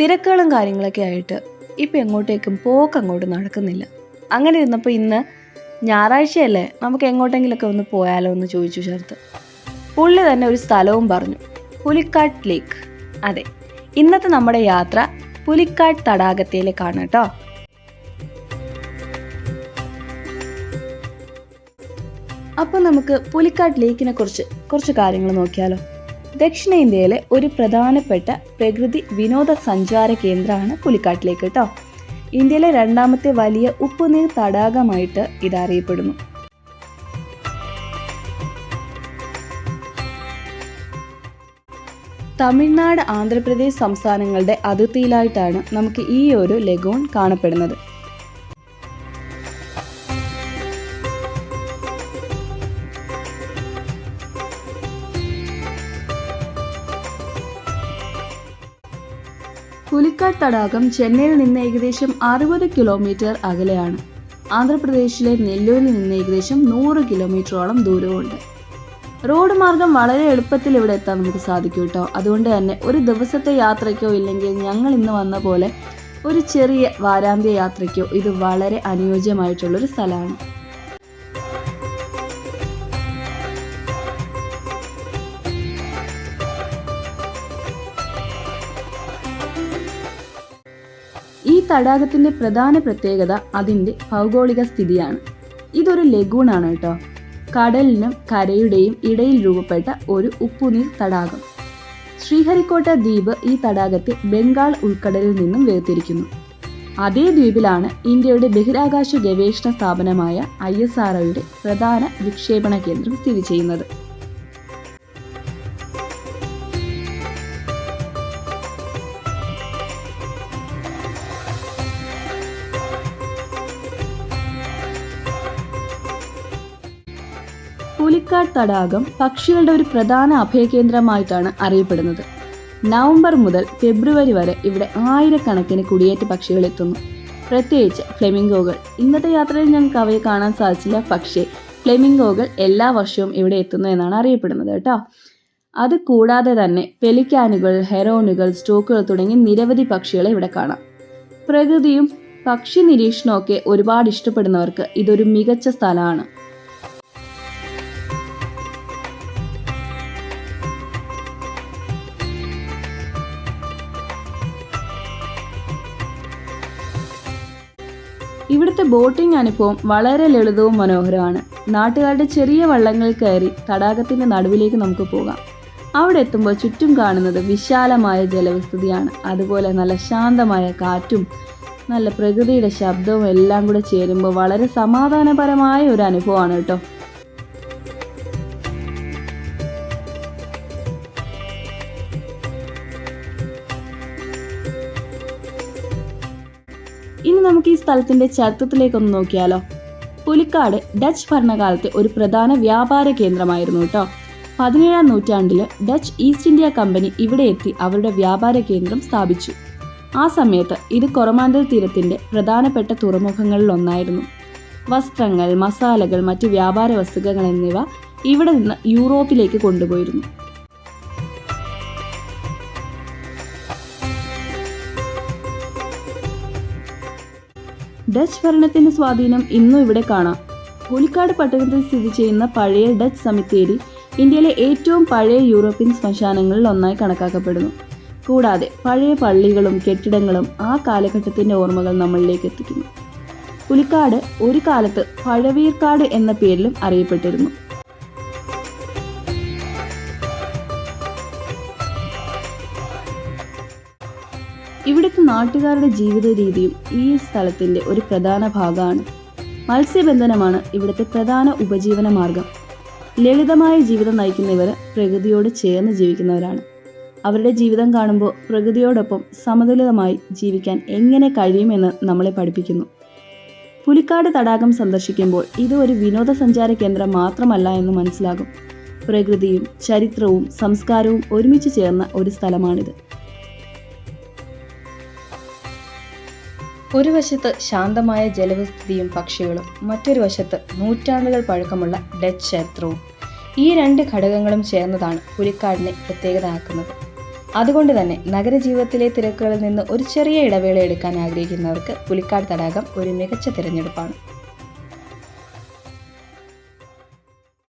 തിരക്കുകളും കാര്യങ്ങളൊക്കെ ആയിട്ട് ഇപ്പം എങ്ങോട്ടേക്കും അങ്ങോട്ട് നടക്കുന്നില്ല. അങ്ങനെ ഇരുന്നപ്പോൾ ഇന്ന് ഞായറാഴ്ചയല്ലേ, നമുക്ക് എങ്ങോട്ടെങ്കിലൊക്കെ ഒന്ന് പോയാലോ എന്ന് ചോദിച്ചു ശരത്ത്. പുള്ളി തന്നെ ഒരു സ്ഥലവും പറഞ്ഞു, പുലിക്കാട് ലേക്ക്. അതെ, ഇന്നത്തെ നമ്മുടെ യാത്ര പുലിക്കാട് തടാകത്തിലേക്കാണ് കേട്ടോ. അപ്പോൾ നമുക്ക് പുലിക്കാട് ലേക്കിനെ കുറിച്ച് കുറച്ച് കാര്യങ്ങൾ നോക്കിയാലോ. ദക്ഷിണേന്ത്യയിലെ ഒരു പ്രധാനപ്പെട്ട പ്രകൃതി വിനോദസഞ്ചാര കേന്ദ്രമാണ് പുലിക്കാട് ലേക്ക് കേട്ടോ. ഇന്ത്യയിലെ രണ്ടാമത്തെ വലിയ ഉപ്പുനീർ തടാകമായിട്ട് ഇത് അറിയപ്പെടുന്നു. തമിഴ്നാട്, ആന്ധ്രാപ്രദേശ് സംസ്ഥാനങ്ങളുടെ അതിർത്തിയിലായിട്ടാണ് നമുക്ക് ഈ ഒരു ലഗൂൺ കാണപ്പെടുന്നത്. പുലിക്കാട് തടാകം ചെന്നൈയിൽ നിന്ന് ഏകദേശം 60 കിലോമീറ്റർ അകലെയാണ്. ആന്ധ്രാപ്രദേശിലെ നെല്ലൂരിൽ നിന്ന് ഏകദേശം 100 കിലോമീറ്ററോളം ദൂരമുണ്ട്. റോഡ് മാർഗം വളരെ എളുപ്പത്തിൽ ഇവിടെ എത്താൻ നമുക്ക് സാധിക്കും കേട്ടോ. അതുകൊണ്ട് തന്നെ ഒരു ദിവസത്തെ യാത്രയ്ക്കോ ഇല്ലെങ്കിൽ ഞങ്ങൾ ഇന്ന് വന്ന പോലെ ഒരു ചെറിയ വാരാന്ത്യ യാത്രയ്ക്കോ ഇത് വളരെ അനുയോജ്യമായിട്ടുള്ളൊരു സ്ഥലമാണ്. ഈ തടാകത്തിന്റെ പ്രധാന പ്രത്യേകത അതിന്റെ ഭൗഗോളിക സ്ഥിതിയാണ്. ഇതൊരു ലഗൂണാണ് കേട്ടോ. കടലിനും കരയുടെയും ഇടയിൽ രൂപപ്പെട്ട ഒരു ഉപ്പുനീർ തടാകം. ശ്രീഹരിക്കോട്ട ദ്വീപ് ഈ തടാകത്തെ ബംഗാൾ ഉൾക്കടലിൽ നിന്നും വേർതിരിക്കുന്നു. അതേ ദ്വീപിലാണ് ഇന്ത്യയുടെ ബഹിരാകാശ ഗവേഷണ സ്ഥാപനമായ ISROയുടെ പ്രധാന വിക്ഷേപണ കേന്ദ്രം സ്ഥിതി ചെയ്യുന്നത്. പുലിക്കാട് തടാകം പക്ഷികളുടെ ഒരു പ്രധാന അഭയകേന്ദ്രമായിട്ടാണ് അറിയപ്പെടുന്നത്. നവംബർ മുതൽ ഫെബ്രുവരി വരെ ഇവിടെ ആയിരക്കണക്കിന് കുടിയേറ്റ പക്ഷികൾ എത്തുന്നു. പ്രത്യേകിച്ച് ഫ്ലെമിംഗോകൾ. ഇന്നത്തെ യാത്രയിൽ ഞങ്ങൾക്ക് അവയെ കാണാൻ സാധിച്ചില്ല, പക്ഷേ ഫ്ലെമിംഗോകൾ എല്ലാ വർഷവും ഇവിടെ എത്തുന്നു എന്നാണ് അറിയപ്പെടുന്നത് കേട്ടോ. അത് കൂടാതെ തന്നെ പെലിക്കാനുകൾ, ഹെറോണുകൾ, സ്റ്റോക്കുകൾ തുടങ്ങി നിരവധി പക്ഷികളെ ഇവിടെ കാണാം. പ്രകൃതിയും പക്ഷി നിരീക്ഷണമൊക്കെ ഒരുപാട് ഇഷ്ടപ്പെടുന്നവർക്ക് ഇതൊരു മികച്ച സ്ഥലമാണ്. ഇവിടുത്തെ ബോട്ടിംഗ് അനുഭവം വളരെ ലളിതവും മനോഹരമാണ്. നാട്ടുകാരുടെ ചെറിയ വള്ളങ്ങളിൽ കയറി തടാകത്തിന്റെ നടുവിലേക്ക് നമുക്ക് പോകാം. അവിടെ എത്തുമ്പോൾ ചുറ്റും കാണുന്നത് വിശാലമായ ജലവിസ്തൃതിയാണ്. അതുപോലെ നല്ല ശാന്തമായ കാറ്റും നല്ല പ്രകൃതിയുടെ ശബ്ദവും എല്ലാം കൂടെ ചേരുമ്പോൾ വളരെ സമാധാനപരമായ ഒരു അനുഭവമാണ് കേട്ടോ. ഇനി നമുക്ക് ഈ സ്ഥലത്തിന്റെ ചരിത്രത്തിലേക്കൊന്ന് നോക്കിയാലോ. പുലിക്കാട് ഡച്ച് ഭരണകാലത്തെ ഒരു പ്രധാന വ്യാപാര കേന്ദ്രമായിരുന്നു കേട്ടോ. 17-ാം നൂറ്റാണ്ടില് ഡച്ച് ഈസ്റ്റ് ഇന്ത്യ കമ്പനി ഇവിടെ എത്തി അവരുടെ വ്യാപാര കേന്ദ്രം സ്ഥാപിച്ചു. ആ സമയത്ത് ഇത് കൊറമാൻഡൽ തീരത്തിന്റെ പ്രധാനപ്പെട്ട തുറമുഖങ്ങളിൽ ഒന്നായിരുന്നു. വസ്ത്രങ്ങൾ, മസാലകൾ, മറ്റ് വ്യാപാര വസ്തുക്കൾ എന്നിവ ഇവിടെ നിന്ന് യൂറോപ്പിലേക്ക് കൊണ്ടുപോയിരുന്നു. ഡച്ച് ഭരണത്തിന്റെ സ്വാധീനം ഇന്നും ഇവിടെ കാണാം. പുലിക്കാട് പട്ടണത്തിൽ സ്ഥിതി ചെയ്യുന്ന പഴയ ഡച്ച് സെമിത്തേരി ഇന്ത്യയിലെ ഏറ്റവും പഴയ യൂറോപ്യൻ ശ്മശാനങ്ങളിൽ ഒന്നായി കണക്കാക്കപ്പെടുന്നു. കൂടാതെ പഴയ പള്ളികളും കെട്ടിടങ്ങളും ആ കാലഘട്ടത്തിന്റെ ഓർമ്മകൾ നമ്മളിലേക്ക് എത്തിക്കുന്നു. പുലിക്കാട് ഒരു കാലത്ത് പഴവീർക്കാട് എന്ന പേരിലും അറിയപ്പെട്ടിരുന്നു. ഇവിടുത്തെ നാട്ടുകാരുടെ ജീവിത രീതിയും ഈ സ്ഥലത്തിന്റെ ഒരു പ്രധാന ഭാഗമാണ്. മത്സ്യബന്ധനമാണ് ഇവിടുത്തെ പ്രധാന ഉപജീവന മാർഗം. ലളിതമായ ജീവിതം നയിക്കുന്നവർ പ്രകൃതിയോട് ചേർന്ന് ജീവിക്കുന്നവരാണ്. അവരുടെ ജീവിതം കാണുമ്പോൾ പ്രകൃതിയോടൊപ്പം സമതുലിതമായി ജീവിക്കാൻ എങ്ങനെ കഴിയുമെന്ന് നമ്മളെ പഠിപ്പിക്കുന്നു. പുലിക്കാട് തടാകം സന്ദർശിക്കുമ്പോൾ ഇത് ഒരു വിനോദസഞ്ചാര കേന്ദ്രം മാത്രമല്ല എന്ന് മനസ്സിലാകും. പ്രകൃതിയും ചരിത്രവും സംസ്കാരവും ഒരുമിച്ച് ചേർന്ന ഒരു സ്ഥലമാണിത്. ഒരു വശത്ത് ശാന്തമായ ജലവിസ്തൃതിയും പക്ഷികളും, മറ്റൊരു വശത്ത് നൂറ്റാണ്ടുകൾ പഴക്കമുള്ള ഡച്ച് ചരിത്രവും. ഈ രണ്ട് ഘടകങ്ങളും ചേർന്നതാണ് പുലിക്കാടിനെ പ്രത്യേകതയാക്കുന്നത്. അതുകൊണ്ട് തന്നെ നഗരജീവിതത്തിലെ തിരക്കുകളിൽ നിന്ന് ഒരു ചെറിയ ഇടവേള എടുക്കാൻ ആഗ്രഹിക്കുന്നവർക്ക് പുലിക്കാട് തടാകം ഒരു മികച്ച തിരഞ്ഞെടുപ്പാണ്.